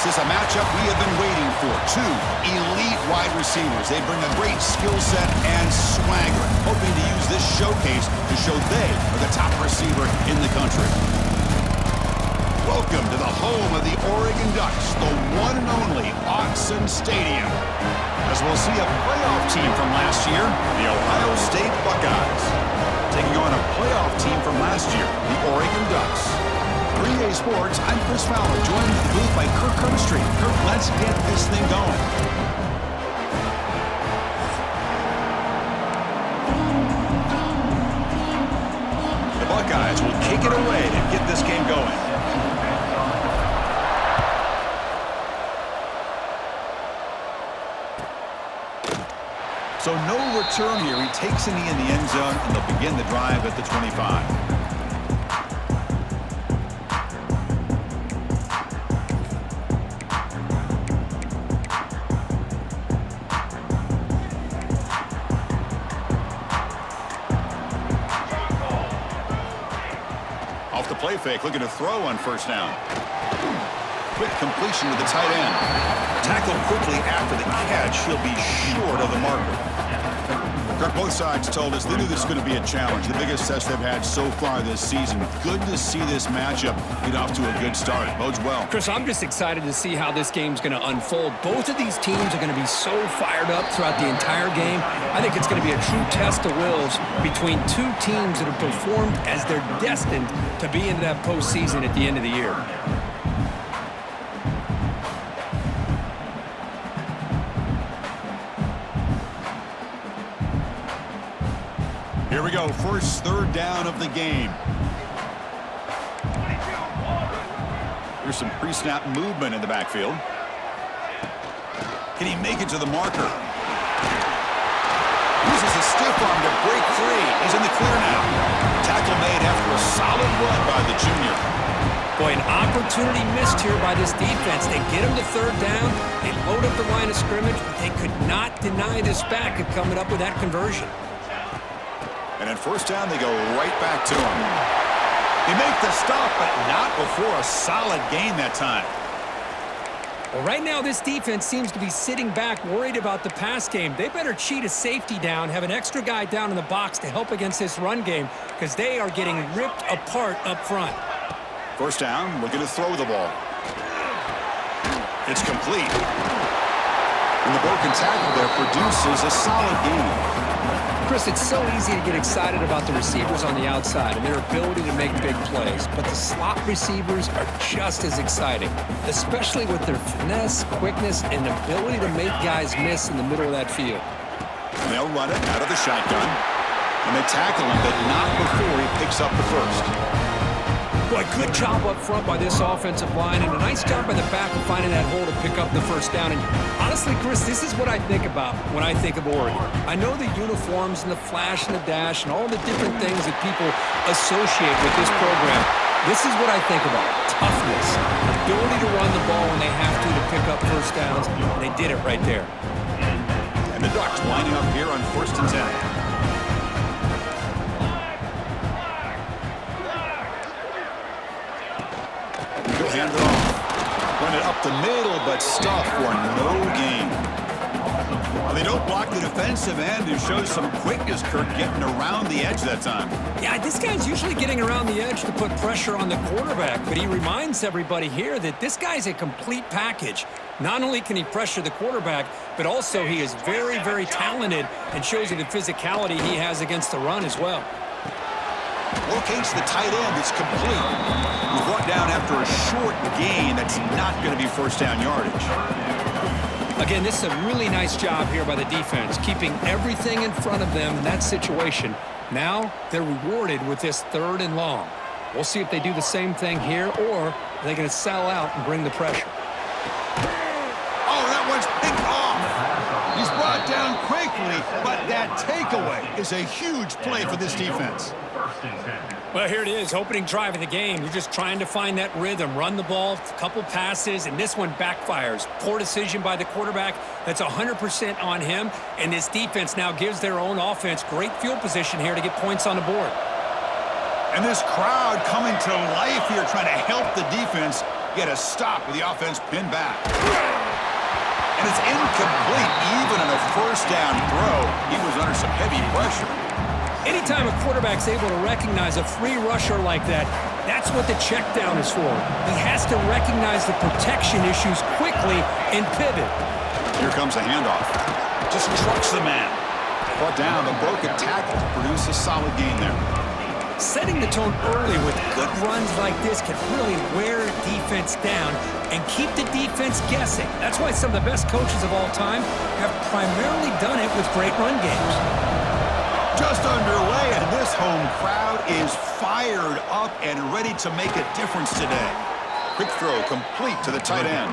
is a matchup we have been waiting for. Two elite wide receivers. They bring a great skill set and swagger, hoping to use this showcase to show they are the top receiver in the country. Welcome to the home of the Oregon Ducks, the one and only Autzen Stadium. As we'll see a playoff team from last year, the Ohio State Buckeyes, taking on a playoff team from last year, the Oregon Ducks. 3A Sports, I'm Chris Fowler, joined in the booth by Kirk Herbstreit. Kirk, let's get this thing going. The Buckeyes will kick it away to get this game going. So no return here. He takes a knee in the end zone, and they'll begin the drive at the 25. Off the play fake, looking to throw on first down. Quick completion to the tight end. Tackled quickly after the catch. He'll be short of the marker. Kirk, both sides told us they knew this was going to be a challenge. The biggest test they've had so far this season. Good to see this matchup get off to a good start. Bodes well. Chris, I'm just excited to see how this game's going to unfold. Both of these teams are going to be so fired up throughout the entire game. I think it's going to be a true test of wills between two teams that have performed as they're destined to be into that postseason at the end of the year. Here we go, first third down of the game. Here's some pre-snap movement in the backfield. Can he make it to the marker? Uses a stiff arm to break free. He's in the clear now. Tackle made after a solid run by the junior. Boy, an opportunity missed here by this defense. They get him to third down. They load up the line of scrimmage, but they could not deny this back of coming up with that conversion. And at first down, they go right back to him. They make the stop, but not before a solid gain that time. Well, right now, this defense seems to be sitting back, worried about the pass game. They better cheat a safety down, have an extra guy down in the box to help against this run game, because they are getting ripped apart up front. First down, looking to throw the ball. It's complete. And the broken tackle there produces a solid gain. Chris, it's so easy to get excited about the receivers on the outside and their ability to make big plays, but the slot receivers are just as exciting, especially with their finesse, quickness, and ability to make guys miss in the middle of that field. And they'll run it out of the shotgun, and they tackle him, but not before he picks up the first. Boy, good job up front by this offensive line, and a nice job by the back of finding that hole to pick up the first down. And honestly, Chris, this is what I think about when I think of Oregon. I know the uniforms and the flash and the dash and all the different things that people associate with this program. This is what I think about. Toughness, ability to run the ball when they have to pick up first downs, and they did it right there. And the Ducks lining up here on 1st and 10. Hand it off. Run it up the middle, but stop for no gain. Well, they don't block the defensive end, who shows some quickness, Kirk, getting around the edge that time. Yeah, this guy's usually getting around the edge to put pressure on the quarterback, but he reminds everybody here that this guy's a complete package. Not only can he pressure the quarterback, but also he is very, very talented and shows you the physicality he has against the run as well. Locates the tight end. It's complete. He's brought down after a short gain. That's not going to be first down yardage. Again, this is a really nice job here by the defense, keeping everything in front of them in that situation. Now they're rewarded with this 3rd and long. We'll see if they do the same thing here, or are they going to sell out and bring the pressure. Oh, that one's picked off. He's brought down quickly, but that takeaway is a huge play for this defense. Well, here it is, opening drive of the game. You're just trying to find that rhythm, run the ball, a couple passes, and this one backfires. Poor decision by the quarterback. That's 100% on him, and this defense now gives their own offense great field position here to get points on the board. And this crowd coming to life here, trying to help the defense Get a stop with the offense pinned back. And it's incomplete. Even on a first down throw, he was under some heavy pressure. Anytime a quarterback's able to recognize a free rusher like that, that's what the check down is for. He has to recognize the protection issues quickly and pivot. Here comes the handoff. Just trucks the man. Brought down, but broke a tackle to produce a solid gain there. Setting the tone early with good runs like this can really wear defense down and keep the defense guessing. That's why some of the best coaches of all time have primarily done it with great run games. Just underway, and this home crowd is fired up and ready to make a difference today. Quick throw complete to the tight end.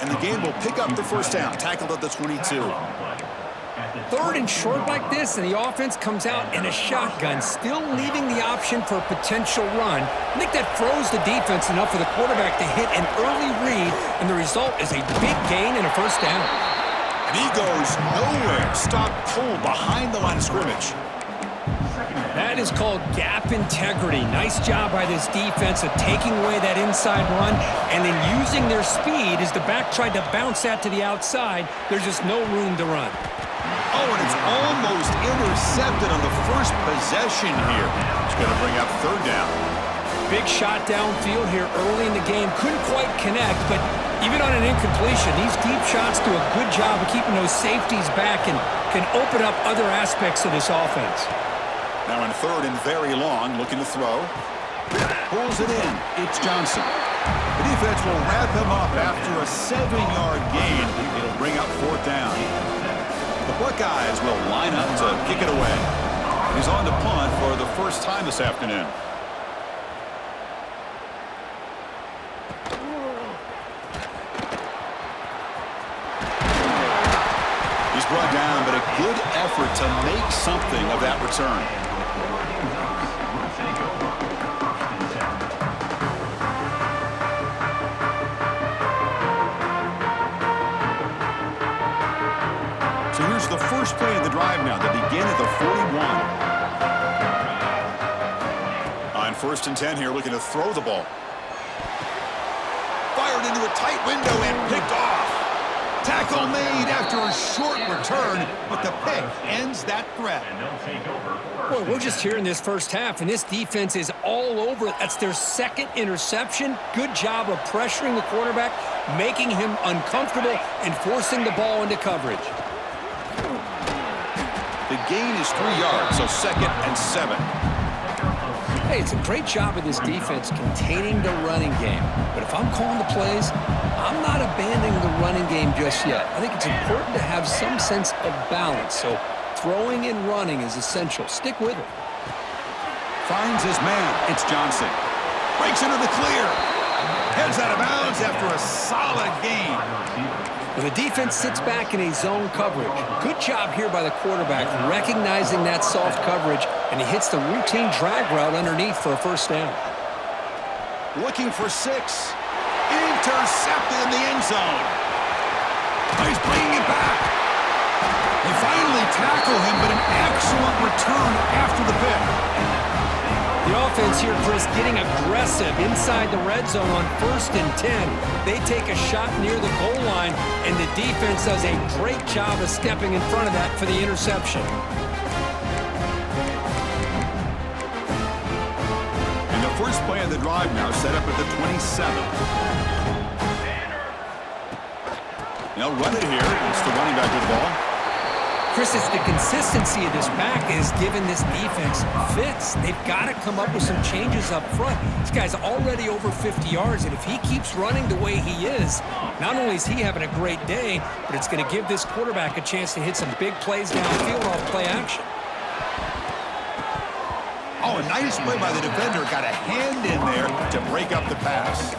And the game will pick up the first down, tackled at the 22. Third and short like this, and the offense comes out in a shotgun, still leaving the option for a potential run. I think that throws the defense enough for the quarterback to hit an early read, and the result is a big gain and a first down. And he goes nowhere. Stop cold behind the line of scrimmage. That is called gap integrity. Nice job by this defense of taking away that inside run and then using their speed as the back tried to bounce that to the outside. There's just no room to run. Oh, and it's almost intercepted on the first possession here. It's going to bring up third down. Big shot downfield here early in the game. Couldn't quite connect, but even on an incompletion, these deep shots do a good job of keeping those safeties back and can open up other aspects of this offense. Now in third and very long, looking to throw. Pulls it in. It's Johnson. The defense will wrap him up after a 7-yard gain. It'll bring up fourth down. The Buckeyes will line up to kick it away. He's on to punt for the first time this afternoon. He's brought down, but a good effort to make something of that return. So here's the first play of the drive now. They begin at the 41. On first and 10 here, looking to throw the ball. Fired into a tight window and picked off. Tackle made after a short return, but the pick ends that threat. Boy, we're just here in this first half, and this defense is all over it. That's their second interception. Good job of pressuring the quarterback, making him uncomfortable, and forcing the ball into coverage. The gain is 3 yards, so 2nd and 7. Hey, it's a great job of this defense containing the running game. But if I'm calling the plays, I'm not abandoning the running game just yet. I think it's important to have some sense of balance. So throwing and running is essential. Stick with it. Finds his man. It's Johnson. Breaks into the clear. Heads out of bounds after a solid gain. Well, the defense sits back in a zone coverage. Good job here by the quarterback, recognizing that soft coverage, and he hits the routine drag route underneath for a first down. Looking for 6. Intercepted in the end zone. He's bringing it back. They finally tackle him, but an excellent return after the pick. The offense here, Chris, getting aggressive inside the red zone on first and 10. They take a shot near the goal line, and the defense does a great job of stepping in front of that for the interception. And the first play of the drive now set up at the 27. They'll run it here. It's the running back with the ball. Chris, it's the consistency of this back is giving this defense fits. They've got to come up with some changes up front. This guy's already over 50 yards, and if he keeps running the way he is, not only is he having a great day, but it's going to give this quarterback a chance to hit some big plays downfield off play action. Oh, a nice play by the defender. Got a hand in there to break up the pass.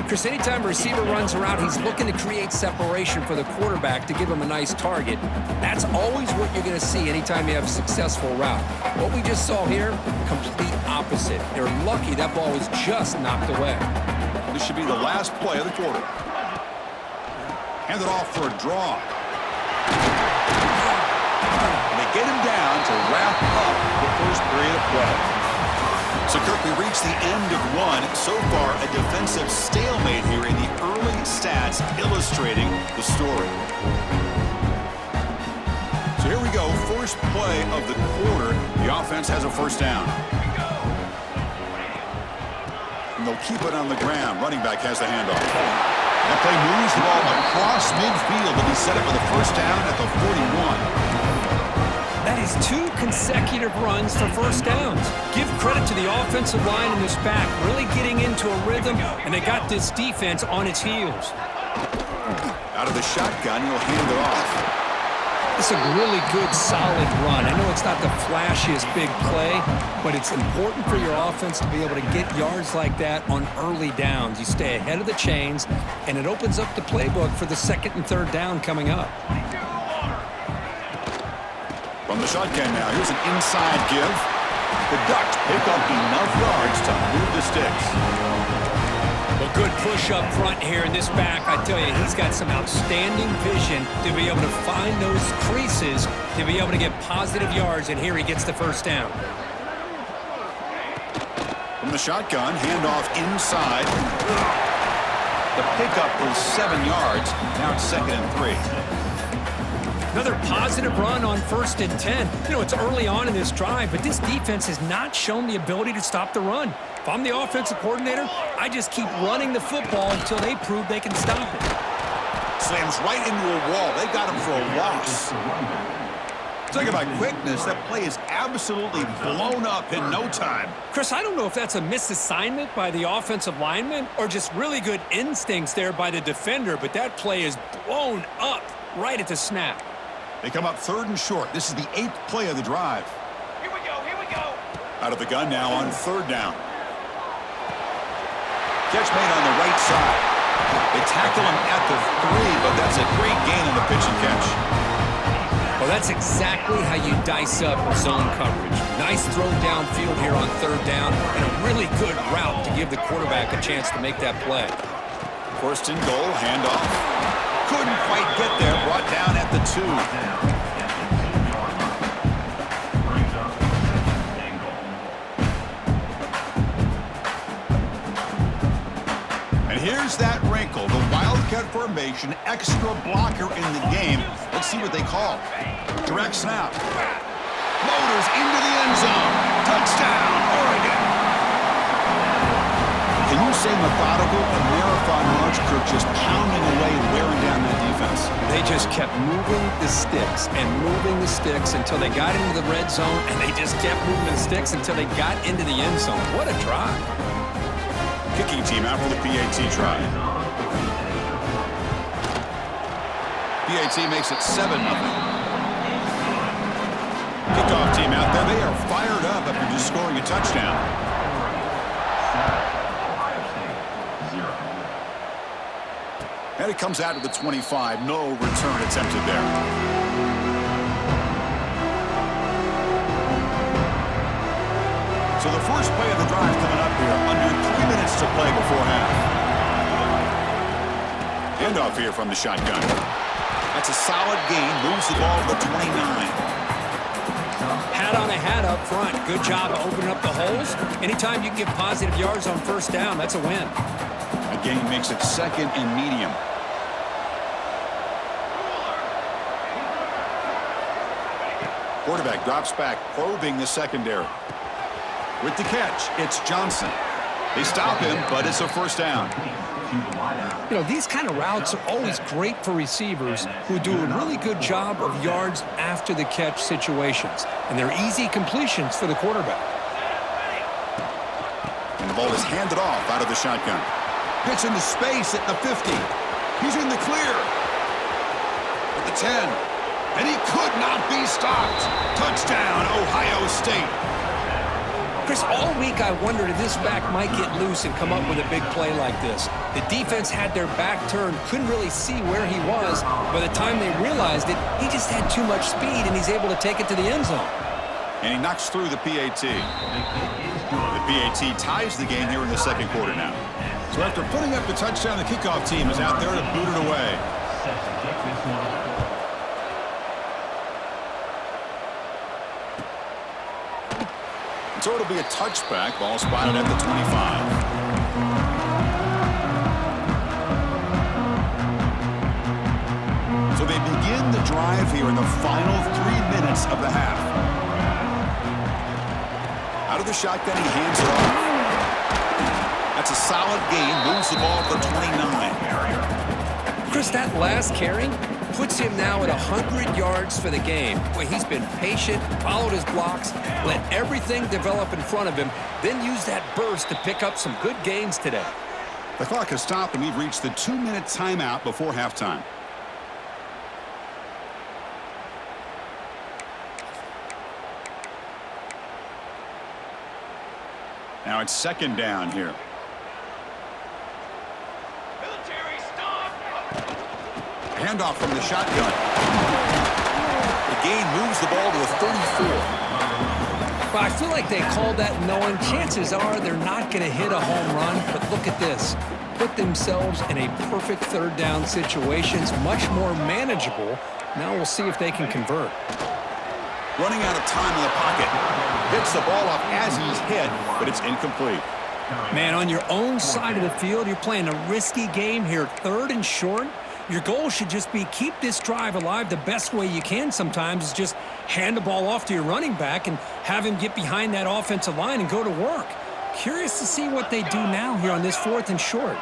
Chris, anytime a receiver runs around, he's looking to create separation for the quarterback to give him a nice target. That's always what you're going to see anytime you have a successful route. What we just saw here, complete opposite. They're lucky that ball was just knocked away. This should be the last play of the quarter. Hand it off for a draw. And they get him down to wrap up the first period of play. So, Kirk, we reached the end of one. So far, a defensive stalemate here in the early stats illustrating the story. So here we go. First play of the quarter. The offense has a first down. And they'll keep it on the ground. Running back has the handoff. That play moves the ball across midfield, and he set it with a first down at the 41. That is 2 consecutive runs for first downs. Give credit to the offensive line in this back, really getting into a rhythm, and they got this defense on its heels. Out of the shotgun, he'll hand it off. It's a really good, solid run. I know it's not the flashiest big play, but it's important for your offense to be able to get yards like that on early downs. You stay ahead of the chains, and it opens up the playbook for the second and third down coming up. From the shotgun now, here's an inside give. The Ducks pick up enough yards to move the sticks. Well, good push up front here in this back. I tell you, he's got some outstanding vision to be able to find those creases, to be able to get positive yards, and here he gets the first down. From the shotgun, handoff inside. The pickup was 7 yards. Now it's 2nd and 3. Another positive run on 1st and 10. You know, it's early on in this drive, but this defense has not shown the ability to stop the run. If I'm the offensive coordinator, I just keep running the football until they prove they can stop it. Slams right into a wall. They got him for a loss. Talking about quickness, that play is absolutely blown up in no time. Chris, I don't know if that's a misassignment by the offensive lineman or just really good instincts there by the defender, but that play is blown up right at the snap. They come up 3rd and short. This is the 8th play of the drive. Here we go, here we go. Out of the gun now on 3rd down. Catch made on the right side. They tackle him at the 3, but that's a great gain on the pitch and catch. Well, that's exactly how you dice up zone coverage. Nice throw downfield here on 3rd down, and a really good route to give the quarterback a chance to make that play. 1st and goal, handoff. Couldn't quite get there, brought down at the 2. And here's that wrinkle, the Wildcat formation, extra blocker in the game. Let's see what they call. Direct snap. Motors into the end zone. Touchdown, Oregon. Can you say methodical? A marathon march, Kirk, just pounding away, wearing down that defense. They just kept moving the sticks and moving the sticks until they got into the red zone, and they just kept moving the sticks until they got into the end zone. What a drive. Kicking team out for the PAT try. PAT makes it 7-0. Kickoff team out there. They are fired up after just scoring a touchdown. And it comes out to the 25. No return attempted there. So the first play of the drive coming up here. Under 3 minutes to play before half. Handoff here from the shotgun. That's a solid gain. Moves the ball to the 29. Hat on a hat up front. Good job of opening up the holes. Anytime you can get positive yards on 1st down, that's a win. A gain makes it 2nd and medium. Quarterback drops back, probing the secondary. With the catch, it's Johnson. They stop him, but it's a first down. You know, these kind of routes are always great for receivers who do a really good job of yards after the catch situations. And they're easy completions for the quarterback. And the ball is handed off out of the shotgun. Pitch into space at the 50. He's in the clear. At the 10. And he could not be stopped. Touchdown, Ohio State. Chris, all week I wondered if this back might get loose and come up with a big play like this. The defense had their back turned, couldn't really see where he was. By the time they realized it, he just had too much speed, and he's able to take it to the end zone. And he knocks through the PAT. The PAT ties the game here in the 2nd quarter now. So after putting up the touchdown, the kickoff team is out there to boot it away. So it'll be a touchback. Ball spotted at the 25. So they begin the drive here in the final 3 minutes of the half. Out of the shotgun, he hands it off. That's a solid gain. Moves the ball to the 29. Chris, that last carry puts him now at 100 yards for the game, where he's been patient, followed his blocks, let everything develop in front of him, then used that burst to pick up some good gains today. The clock has stopped, and we've reached the 2-minute timeout before halftime. Now it's second down here. Handoff from the shotgun. The gain moves the ball to the 34. Well, I feel like they called that knowing chances are they're not going to hit a home run, but look at this. Put themselves in a perfect third down situation. It's much more manageable. Now we'll see if they can convert. Running out of time in the pocket. Hits the ball off as he's hit, but it's incomplete. Man, on your own side of the field, you're playing a risky game here, 3rd and short. Your goal should just be keep this drive alive the best way you can sometimes is just hand the ball off to your running back and have him get behind that offensive line and go to work. Curious to see what they do now here on this 4th and short.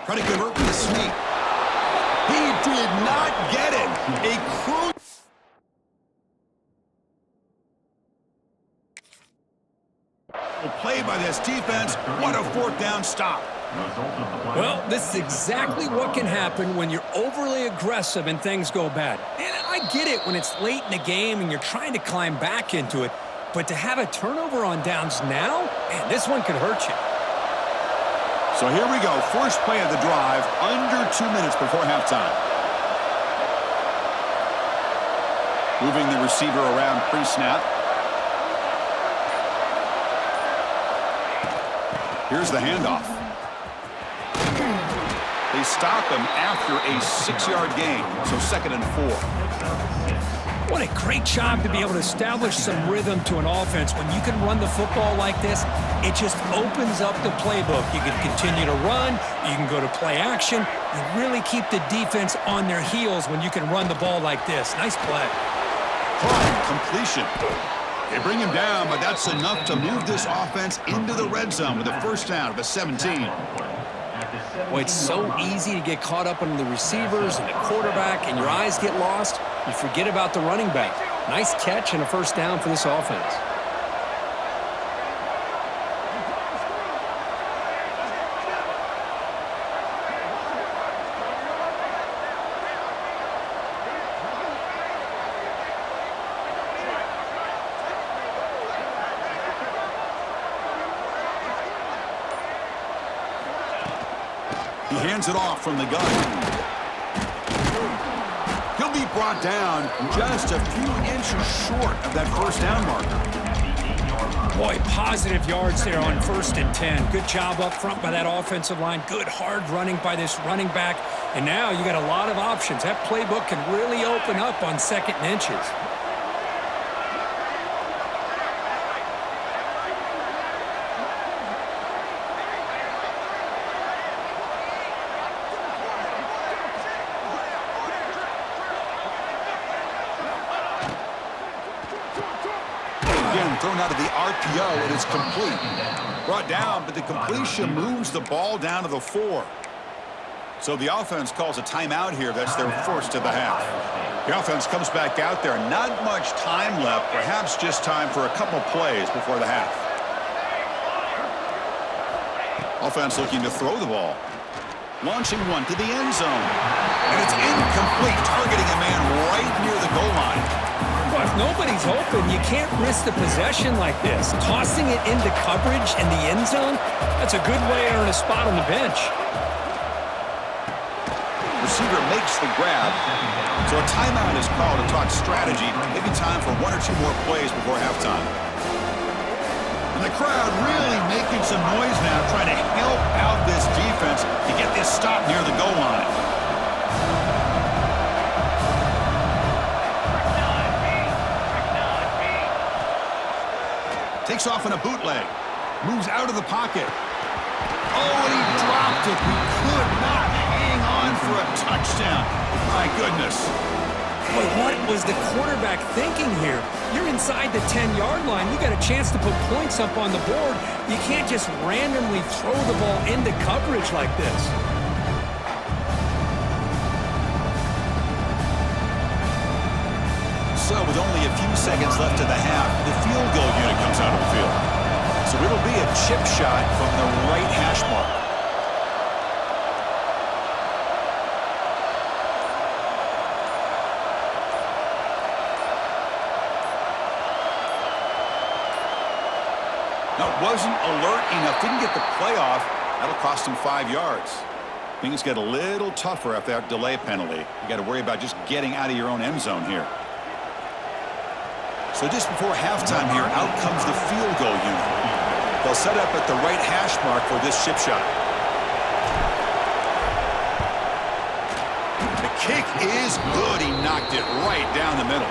Trying to convert with a sneak. He did not get it. A crucial play by this defense. What a 4th down stop. Well, this is exactly what can happen when you're overly aggressive and things go bad. And I get it when it's late in the game and you're trying to climb back into it. But to have a turnover on downs now, man, this one could hurt you. So here we go. First play of the drive, under 2 minutes before halftime. Moving the receiver around pre-snap. Here's the handoff. They stop him after a 6-yard gain, so 2nd and 4. What a great job to be able to establish some rhythm to an offense. When you can run the football like this, it just opens up the playbook. You can continue to run. You can go to play action. You really keep the defense on their heels when you can run the ball like this. Nice play. Completion. They bring him down, but that's enough to move this offense into the red zone with a first down of a 17. Boy, it's so easy to get caught up on the receivers and the quarterback, and your eyes get lost. You forget about the running back. Nice catch and a first down for this offense. He hands it off from the gun. He'll be brought down just a few inches short of that first down marker. Boy, positive yards there on 1st and 10. Good job up front by that offensive line. Good hard running by this running back. And now you got a lot of options. That playbook can really open up on 2nd and inches. Thrown out of the RPO, and it's complete. Brought down, but the completion moves the ball down to the 4. So the offense calls a timeout here. That's their first of the half. The offense comes back out there. Not much time left. Perhaps just time for a couple plays before the half. Offense looking to throw the ball. Launching one to the end zone. And it's incomplete, targeting a man right near the goal line. Well, if nobody's open, you can't risk the possession like this. Tossing it into coverage in the end zone, that's a good way to earn a spot on the bench. Receiver makes the grab. So a timeout is called to talk strategy. Maybe time for 1 or 2 more plays before halftime. And the crowd really making some noise now, trying to help out this defense to get this stop near the goal line. Takes off in a bootleg. Moves out of the pocket. Oh, and he dropped it. He could not hang on for a touchdown. My goodness. Boy, what was the quarterback thinking here? You're inside the 10-yard line. You got a chance to put points up on the board. You can't just randomly throw the ball into coverage like this. So with only a few seconds left in the half, the field goal unit comes out of the field. So it'll be a chip shot from the right hash mark. Now, it wasn't alert enough. Didn't get the playoff. That'll cost him 5 yards. Things get a little tougher after that delay penalty. You got to worry about just getting out of your own end zone here. So just before halftime here, out comes the field goal unit. They'll set up at the right hash mark for this chip shot. The kick is good. He knocked it right down the middle.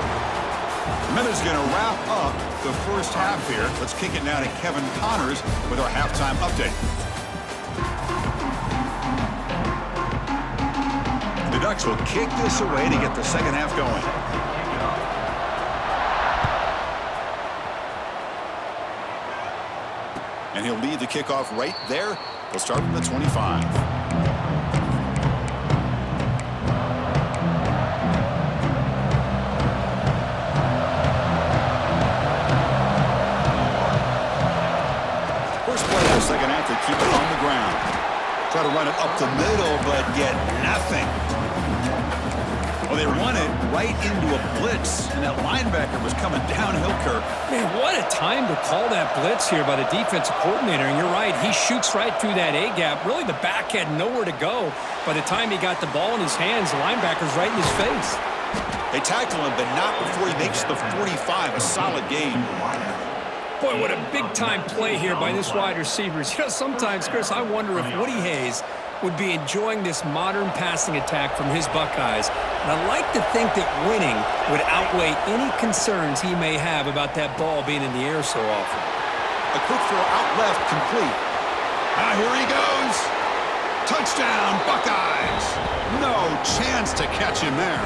The minute's going to wrap up the first half here. Let's kick it now to Kevin Connors with our halftime update. The Ducks will kick this away to get the second half going. And he'll lead the kickoff right there. They'll start from the 25. First play of the second half, they keep it on the ground. Try to run it up the middle, but get nothing. Well, they run it right into a blitz, and that linebacker was coming downhill, Kirk. Man, what a time to call that blitz here by the defensive coordinator. And you're right, he shoots right through that A-gap. Really, the back had nowhere to go. By the time he got the ball in his hands, the linebacker's right in his face. They tackle him, but not before he makes the 45, a solid gain. Boy, what a big-time play here by this wide receivers. You know, sometimes, Chris, I wonder if Woody Hayes would be enjoying this modern passing attack from his Buckeyes. And I like to think that winning would outweigh any concerns he may have about that ball being in the air so often. A quick throw out left, complete. Now here he goes. Touchdown, Buckeyes. No chance to catch him there.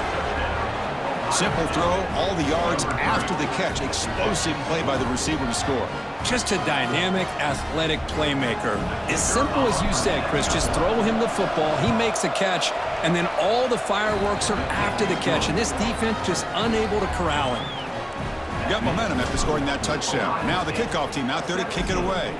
Simple throw, all the yards after the catch. Explosive play by the receiver to score. Just a dynamic, athletic playmaker. As simple as you said, Chris, just throw him the football, he makes a catch, and then all the fireworks are after the catch, and this defense just unable to corral him. Got momentum after scoring that touchdown. Now the kickoff team out there to kick it away.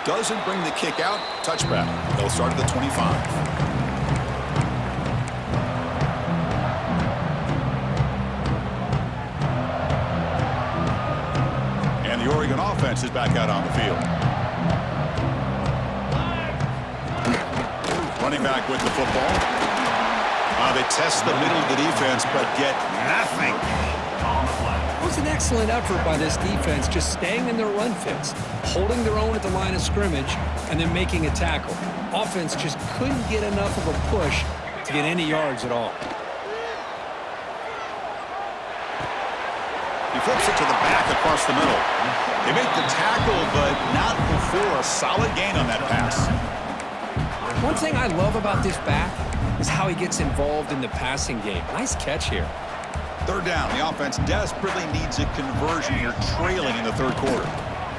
Doesn't bring the kick out. Touchback. They'll start at the 25. And the Oregon offense is back out on the field. Running back with the football. They test the middle of the defense, but get nothing. It was an excellent effort by this defense, just staying in their run fits, holding their own at the line of scrimmage, and then making a tackle. Offense just couldn't get enough of a push to get any yards at all. He flips it to the back across the middle. They make the tackle, but not before a solid gain on that pass. One thing I love about this back is how he gets involved in the passing game. Nice catch here. Third down. The offense desperately needs a conversion here, trailing in the third quarter.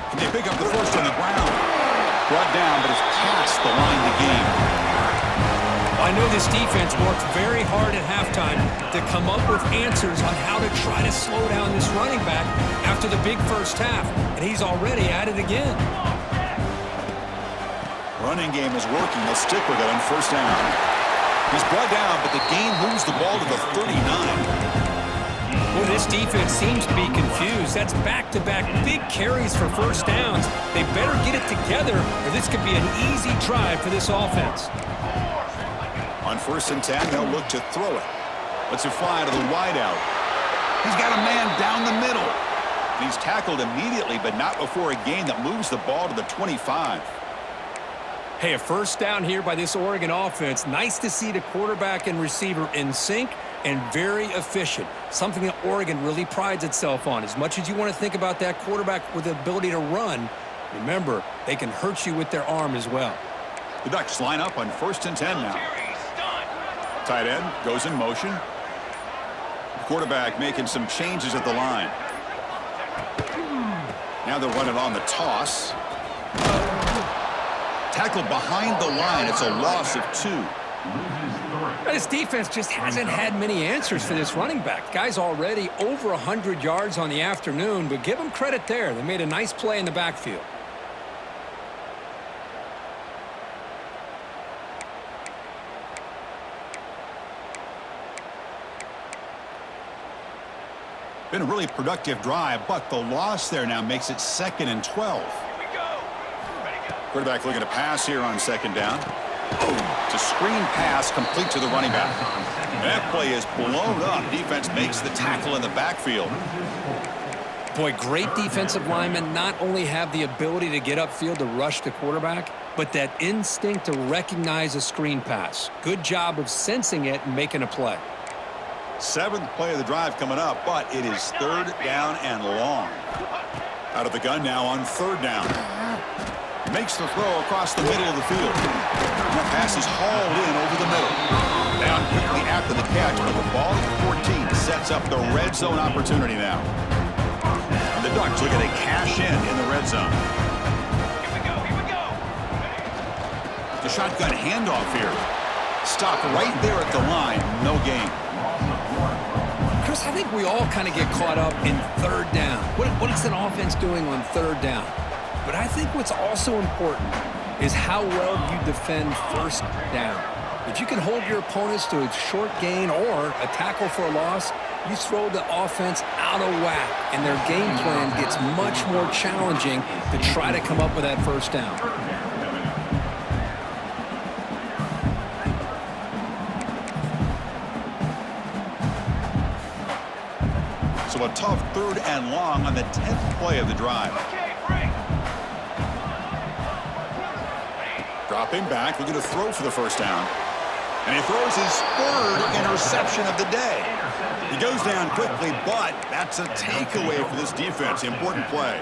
Can they pick up the first on the ground? Brought down, but it's past the line to gain. I know this defense worked very hard at halftime to come up with answers on how to try to slow down this running back after the big first half, and he's already at it again. Running game is working. They'll stick with it on first down. He's brought down, but the gain moves the ball to the 39. Well, this defense seems to be confused. That's back-to-back big carries for first downs. They better get it together, or this could be an easy drive for this offense. On first and 10, they'll look to throw it. Lets it fly to the wideout. He's got a man down the middle. He's tackled immediately, but not before a gain that moves the ball to the 25. Hey, a first down here by this Oregon offense. Nice to see the quarterback and receiver in sync, and very efficient, something that Oregon really prides itself on. As much as you want to think about that quarterback with the ability to run, remember, they can hurt you with their arm as well. The Ducks line up on 1st and 10 now. Tight end goes in motion. The quarterback making some changes at the line. Now they'll run it on the toss. Tackled behind the line. It's a loss of 2. This defense just hasn't had many answers for this running back. Guy's already over 100 yards on the afternoon, but give him credit there. They made a nice play in the backfield. Been a really productive drive, but the loss there now makes it 2nd and 12. Quarterback looking to pass here on 2nd down. It's a screen pass complete to the running back. That play is blown up. Defense makes the tackle in the backfield. Boy, great defensive linemen not only have the ability to get upfield to rush the quarterback, but that instinct to recognize a screen pass. Good job of sensing it and making a play. 7th play of the drive coming up, but it is 3rd down and long. Out of the gun now on 3rd down. Makes the throw across the middle of the field. The pass is hauled in over the middle. Down quickly after the catch, but the ball at 14 sets up the red zone opportunity now. And the Ducks looking to cash in the red zone. The shotgun handoff here. Stopped right there at the line. No gain. Chris, I think we all kind of get caught up in 3rd down. What is an offense doing on 3rd down? But I think what's also important is how well you defend 1st down. If you can hold your opponents to a short gain or a tackle for a loss, you throw the offense out of whack, and their game plan gets much more challenging to try to come up with that 1st down. So a tough 3rd and long on the 10th play of the drive. Dropping back, looking to throw for the 1st down. And he throws his 3rd interception of the day. He goes down quickly, but that's a takeaway for this defense. Important play.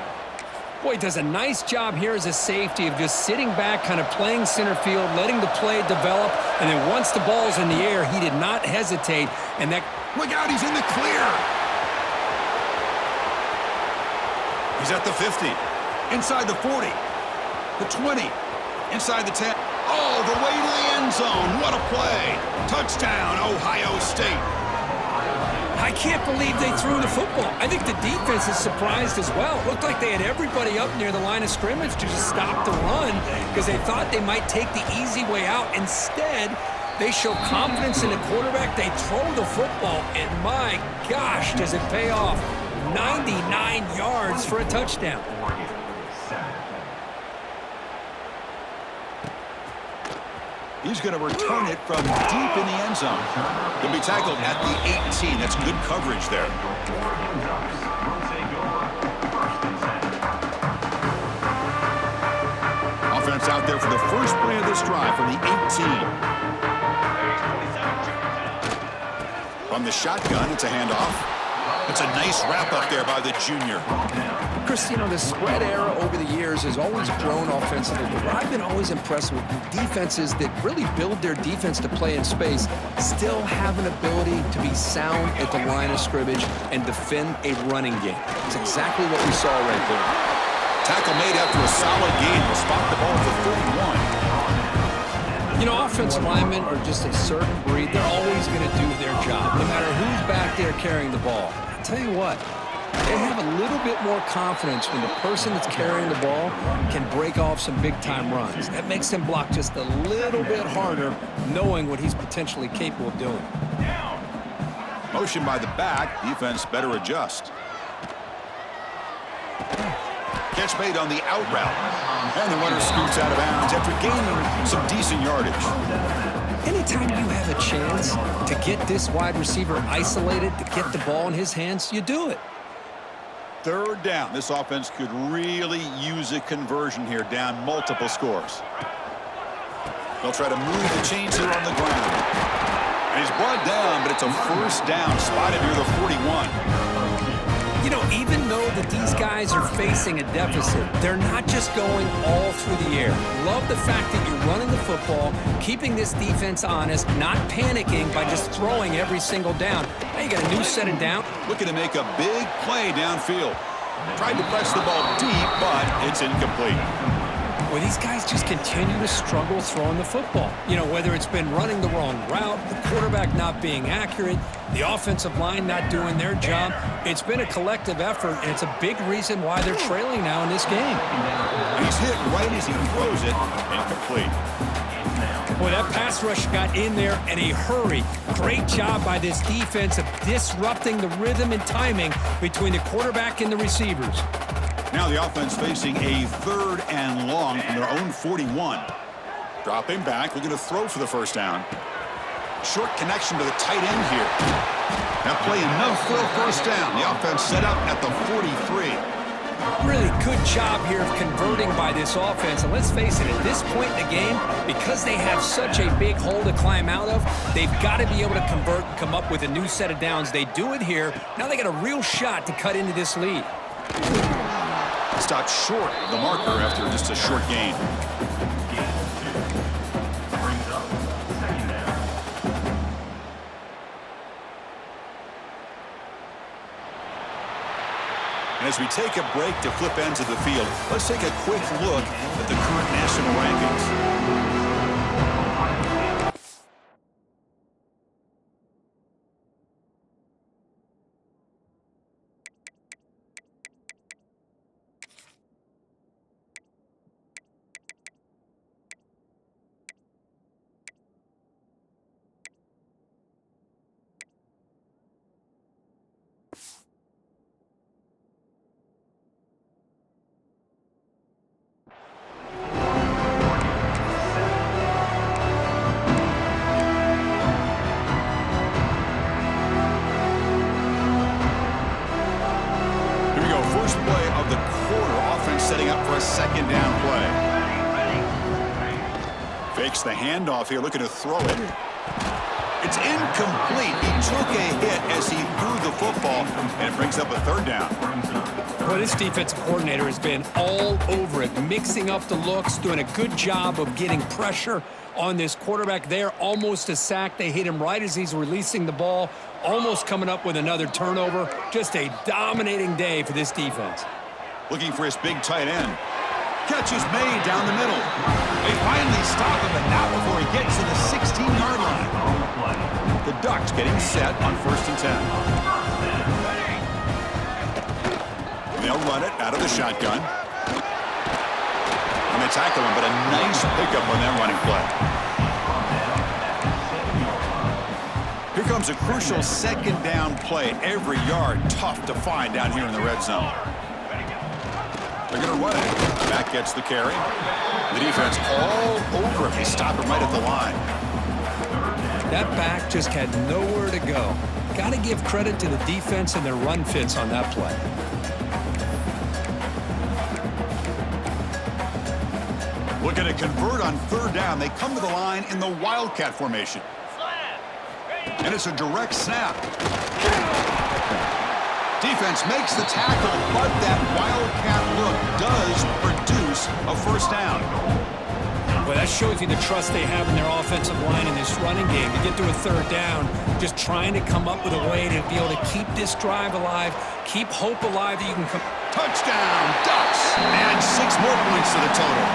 Boy, he does a nice job here as a safety of just sitting back, kind of playing center field, letting the play develop, and then once the ball's in the air, he did not hesitate. And that... Look out, he's in the clear. He's at the 50, inside the 40, the 20, inside the 10. Oh, the way to the end zone. What a play. Touchdown, Ohio State. I can't believe they threw the football. I think the defense is surprised as well. It looked like they had everybody up near the line of scrimmage to just stop the run because they thought they might take the easy way out. Instead, they show confidence in the quarterback. They throw the football, and my gosh, does it pay off. 99 yards for a touchdown. He's going to return it from deep in the end zone. He'll be tackled at the 18. That's good coverage there. Offense out there for the first play of this drive from the 18. From the shotgun, it's a handoff. It's a nice wrap-up there by the junior. Chris, you know, the spread era over the years has always grown offensively, but what I've been always impressed with defenses that really build their defense to play in space still have an ability to be sound at the line of scrimmage and defend a running game. It's exactly what we saw right there. Tackle made after a solid gain. Will spot the ball for 31. You know, offensive linemen are just a certain breed. They're always going to do their job, no matter who's back there carrying the ball. I'll tell you what, they have a little bit more confidence when the person that's carrying the ball can break off some big-time runs. That makes them block just a little bit harder, knowing what he's potentially capable of doing. Motion by the back. Defense better adjust. Catch made on the out route. And the runner scoots out of bounds after gaining some decent yardage. Anytime you have a chance to get this wide receiver isolated, to get the ball in his hands, you do it. 3rd down. This offense could really use a conversion here, down multiple scores. They'll try to move the chains here on the ground. And he's brought down, but it's a first down, spotted near the 41. You know, even though that these guys are facing a deficit, they're not just going all through the air. Love the fact that you're running the football, keeping this defense honest, not panicking by just throwing every single down. Now you got a new set of down. Looking to make a big play downfield. Tried to press the ball deep, but it's incomplete. Well, these guys just continue to struggle throwing the football. You know, whether it's been running the wrong route, the quarterback not being accurate, the offensive line not doing their job. It's been a collective effort, and it's a big reason why they're trailing now in this game. He's hit right as he throws it. Incomplete. Boy, that pass rush got in there in a hurry. Great job by this defense of disrupting the rhythm and timing between the quarterback and the receivers. Now the offense facing a 3rd and long from their own 41. Dropping back, looking to throw for the first down. Short connection to the tight end here. That play enough for a first down. The offense set up at the 43. Really good job here of converting by this offense. And let's face it, at this point in the game, because they have such a big hole to climb out of, they've got to be able to convert and come up with a new set of downs. They do it here. Now they got a real shot to cut into this lead. Stopped short of the marker after just a short gain. And as we take a break to flip ends of the field, let's take a quick look at the current national rankings. Setting up for a 2nd down play. Fakes the handoff here, looking to throw it. It's incomplete. He took a hit as he threw the football, and it brings up a 3rd down. Well, this defensive coordinator has been all over it, mixing up the looks, doing a good job of getting pressure on this quarterback there. Almost a sack. They hit him right as he's releasing the ball, almost coming up with another turnover. Just a dominating day for this defense. Looking for his big tight end. Catch is made down the middle. They finally stop him, but not before he gets to the 16-yard line. The Ducks getting set on 1st and 10. They'll run it out of the shotgun. And they tackle him, but a nice pickup on that running play. Here comes a crucial 2nd down play. Every yard tough to find down here in the red zone. They're going to run it. Back gets the carry. The defense all over him. They stop him right at the line. That back just had nowhere to go. Got to give credit to the defense and their run fits on that play. Looking to convert on 3rd down. They come to the line in the Wildcat formation. And it's a direct snap. Defense makes the tackle, but that Wildcat look does produce a first down. Well, that shows you the trust they have in their offensive line in this running game. To get to a 3rd down, just trying to come up with a way to be able to keep this drive alive, keep hope alive that you can come. Touchdown, Ducks! And 6 more points to the total.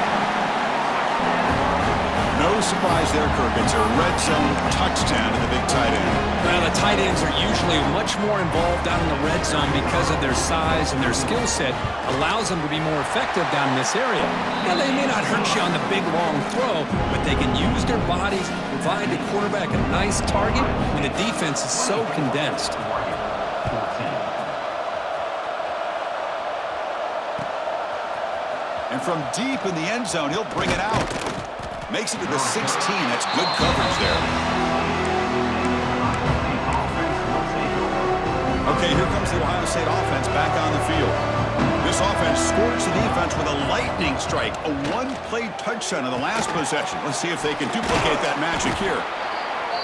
No surprise there, Kirk. It's a red zone touchdown to the big tight end. Well, the tight ends are usually much more involved down in the red zone because of their size and their skill set allows them to be more effective down in this area. Now, they may not hurt you on the big, long throw, but they can use their bodies, provide the quarterback a nice target when the defense is so condensed. And from deep in the end zone, he'll bring it out. Makes it to the 16. That's good coverage there. Okay, here comes the Ohio State offense back on the field. This offense scores the defense with a lightning strike, a 1-play touchdown in the last possession. Let's see if they can duplicate that magic here.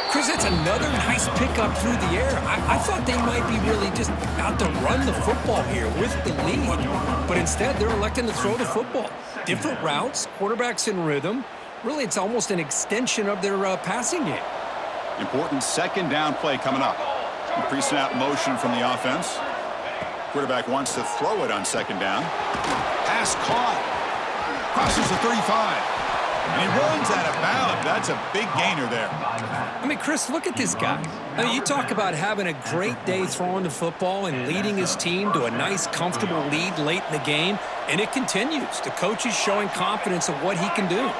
Chris, that's another nice pickup through the air. I thought they might be really just out to run the football here with the lead, but instead they're electing to throw the football. Different routes, quarterbacks in rhythm. Really, it's almost an extension of their passing game. Important second down play coming up. Pre-snap motion from the offense. Quarterback wants to throw it on second down. Pass caught. Crosses the 35. And he runs out of bounds. That's a big gainer there. I mean, Chris, look at this guy. I mean, you talk about having a great day throwing the football and leading his team to a nice, comfortable lead late in the game, and it continues. The coach is showing confidence of what he can do.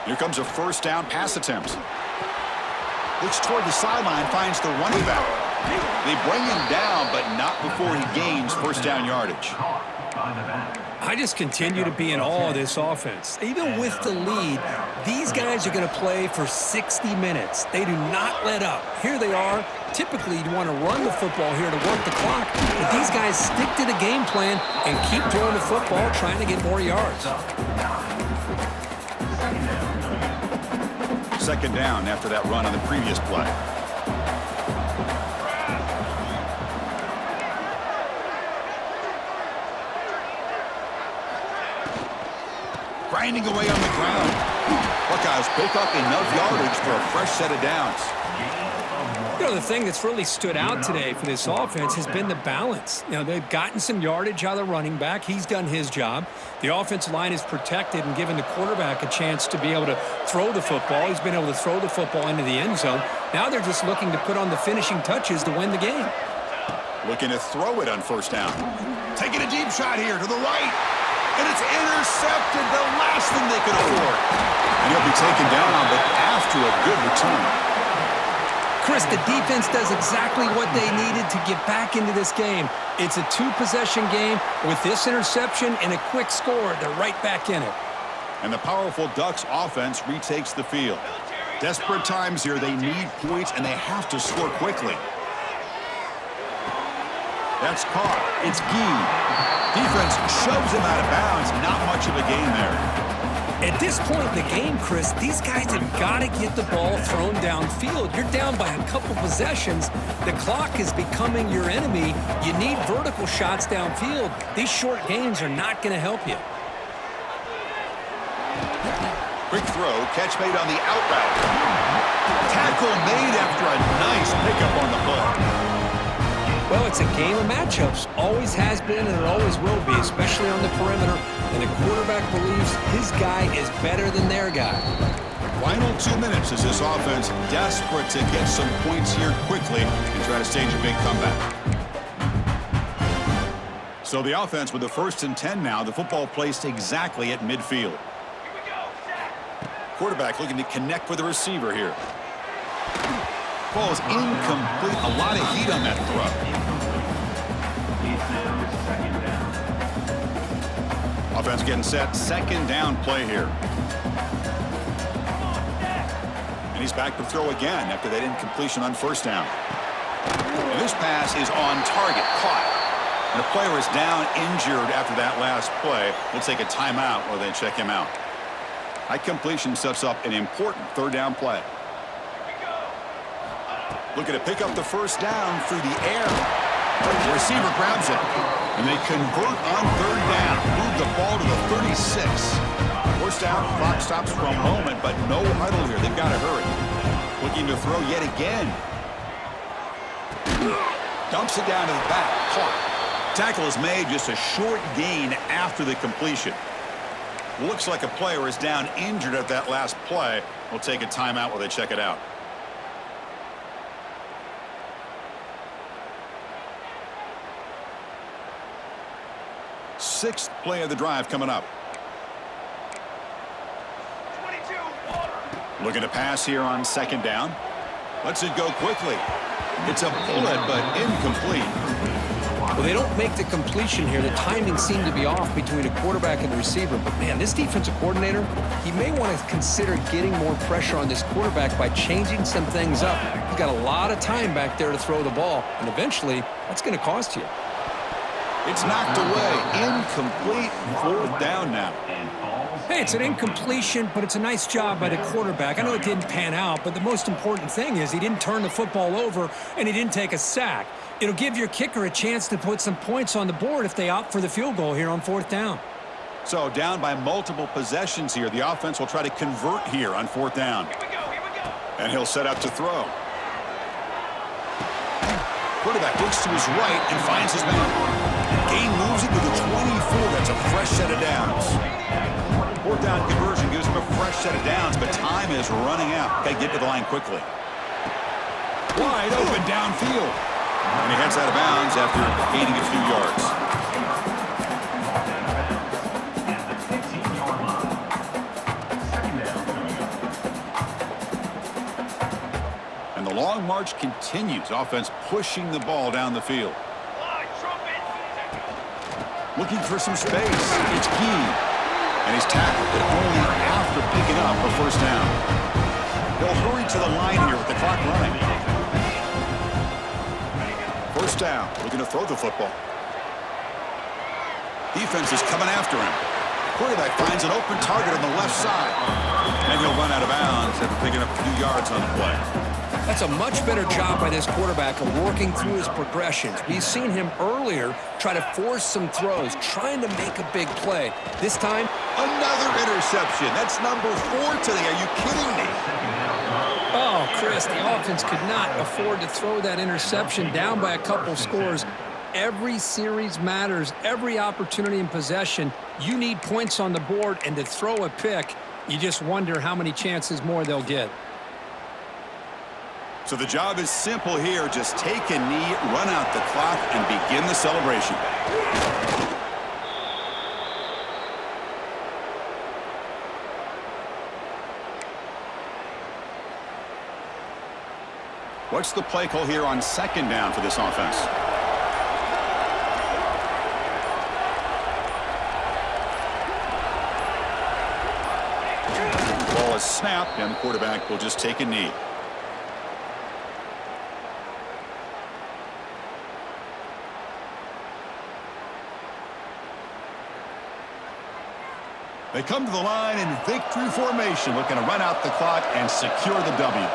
Here comes a first down pass attempt. Looks toward the sideline, finds the running back. They bring him down, but not before he gains first down yardage. I just continue to be in awe of this offense. Even with the lead, these guys are going to play for 60 minutes. They do not let up. Here they are. Typically, you want to run the football here to work the clock, but these guys stick to the game plan and keep throwing the football, trying to get more yards. Second down after that run on the previous play. Grinding away on the ground. Buckeyes pick up enough yardage for a fresh set of downs. You know, the thing that's really stood out today for this offense has been the balance. You know, they've gotten some yardage out of the running back. He's done his job. The offensive line is protected and given the quarterback a chance to be able to throw the football. He's been able to throw the football into the end zone. Now they're just looking to put on the finishing touches to win the game. Looking to throw it on first down. Taking a deep shot here to the right. And it's intercepted, the last thing they could afford. And he'll be taken down, but after a good return. Chris, the defense does exactly what they needed to get back into this game. It's a two-possession game. With this interception and a quick score, they're right back in it. And the powerful Ducks offense retakes the field. Desperate times here. They need points, and they have to score quickly. That's caught. It's Gee. Defense shoves him out of bounds. Not much of a gain there. At this point in the game, Chris, these guys have got to get the ball thrown downfield. You're down by a couple possessions. The clock is becoming your enemy. You need vertical shots downfield. These short gains are not going to help you. Quick throw, catch made on the out route. Tackle made after a nice pickup on the play. Well, it's a game of matchups. Always has been and it always will be, especially on the perimeter. And the quarterback believes his guy is better than their guy. Final 2 minutes as this offense desperate to get some points here quickly and try to stage a big comeback. So the offense with the 1st and 10 now. The football placed exactly at midfield. Quarterback looking to connect with the receiver here. Ball is incomplete. A lot of heat on that throw. Offense getting set. Second down play here. And he's back to throw again after that incompletion on first down. And this pass is on target. Caught. And the player is down injured after that last play. We'll take a timeout while they check him out. High completion sets up an important third down play. Looking to pick up the first down through the air. The receiver grabs it. And they convert on third down. Move the ball to the 36. First down, clock stops for a moment, but no huddle here. They've got to hurry. Looking to throw yet again. Dumps it down to the back. Caught. Tackle is made, just a short gain after the completion. Looks like a player is down injured at that last play. We'll take a timeout while they check it out. Sixth play of the drive coming up. Looking to pass here on second down. Lets it go quickly. It's a bullet, but incomplete. Well, they don't make the completion here. The timing seemed to be off between a quarterback and the receiver. But, man, this defensive coordinator, he may want to consider getting more pressure on this quarterback by changing some things up. He's got a lot of time back there to throw the ball, and eventually that's going to cost you. It's knocked away. Incomplete. Fourth down now. Hey, it's an incompletion, but it's a nice job by the quarterback. I know it didn't pan out, but the most important thing is he didn't turn the football over and he didn't take a sack. It'll give your kicker a chance to put some points on the board if they opt for the field goal here on fourth down. So down by multiple possessions here. The offense will try to convert here on fourth down. Here we go. And he'll set up to throw. Quarterback looks to his right and finds his man. Gain moves it to the 24. That's a fresh set of downs. Fourth down conversion gives him a fresh set of downs, but time is running out. Got to get to the line quickly. Wide open downfield. And he heads out of bounds after gaining a few yards. And the long march continues. Offense pushing the ball down the field. Looking for some space. It's key. And he's tackled, but only after picking up a first down. They'll hurry to the line here with the clock running. First down, looking to throw the football. Defense is coming after him. Quarterback finds an open target on the left side. And he'll run out of bounds after picking up a few yards on the play. That's a much better job by this quarterback of working through his progressions. We've seen him earlier try to force some throws, trying to make a big play. This time, another interception. That's number 4 today. Are you kidding me? oh, Chris, the offense could not afford to throw that interception down by a couple scores. Every series matters. Every opportunity in possession, you need points on the board, and to throw a pick, you just wonder how many chances more they'll get. So the job is simple here. Just take a knee, run out the clock, and begin the celebration. What's the play call here on second down for this offense? Ball is snapped, and the quarterback will just take a knee. They come to the line in victory formation, looking to run out the clock and secure the W.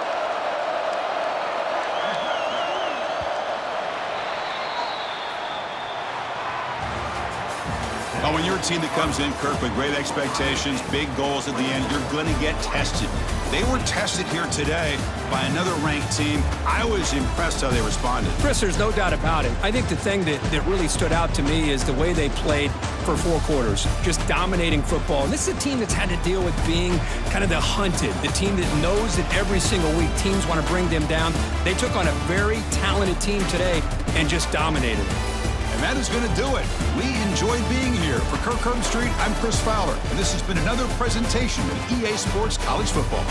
Oh, when you're a team that comes in, Kirk, with great expectations, big goals at the end, you're going to get tested. They were tested here today by another ranked team. I was impressed how they responded. Chris, there's no doubt about it. I think the thing that really stood out to me is the way they played for 4 quarters, just dominating football. And this is a team that's had to deal with being kind of the hunted, the team that knows that every single week teams want to bring them down. They took on a very talented team today and just dominated. And that is going to do it. We enjoyed being here. For Kirk Street, I'm Chris Fowler, and this has been another presentation of EA Sports College Football.